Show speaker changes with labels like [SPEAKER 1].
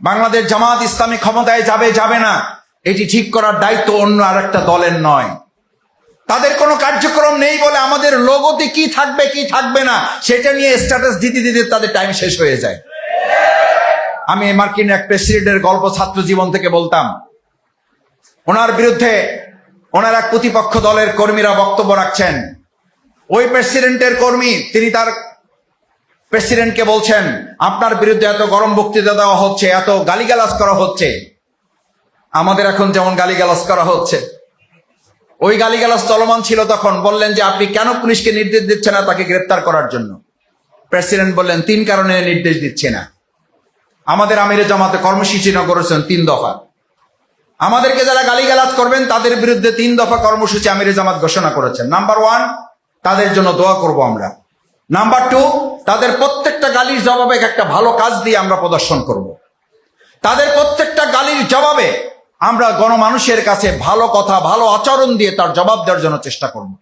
[SPEAKER 1] বাংলাদেশ জামাত ইসলামী ক্ষমতায় যাবে যাবে না এটি ঠিক করার দায়িত্ব অন্য আরেকটা দলের নয়। তাদের কোনো কার্যক্রম নেই বলে আমাদের লোগোতে কি থাকবে কি থাকবে না সেটা নিয়ে স্ট্যাটাস দিতে দিতে তাদের টাইম শেষ হয়ে যায়। আমি মার্কিন এক প্রেসিডেন্টের গল্প ছাত্র জীবন থেকে বলতাম। ওনার বিরুদ্ধে ওনার এক প্রতিপক্ষ দলের কর্মীরা বক্তব্য রাখছেন। ওই প্রেসিডেন্টের কর্মী তিনি তার প্রেসিডেন্টকে বলছেন, আপনার বিরুদ্ধে এত গরম বক্তৃতা দেওয়া হচ্ছে, এত গালিগালাজ করা হচ্ছে, আমাদের এখন যেমন গালিগালাজ করা হচ্ছে ওই গালিগালাজ চলমান ছিল তখন। বললেন যে আপনি কেন পুলিশকে নির্দেশ দিচ্ছেন না তাকে গ্রেফতার করার জন্য? প্রেসিডেন্ট বললেন 3 কারণে নির্দেশ দিচ্ছে না। আমাদের আমিরে জামাতে কর্মসূচি না করেছেন 3 দফা। আমাদেরকে যারা গালিগালাজ করবেন তাদের বিরুদ্ধে 3 দফা কর্মসূচি আমিরে জামাত ঘোষণা করেছেন। নাম্বার 1, তাদের জন্য দোয়া করব আমরা। নাম্বার 2, তাদের প্রত্যেকটা গালির জবাবে একটা ভালো কাজ দিয়ে আমরা প্রদর্শন করব। তাদের প্রত্যেকটা গালির জবাবে আমরা গণমানুষের কাছে ভালো কথা ভালো আচরণ দিয়ে তার জবাব দেওয়ার জন্য চেষ্টা করব।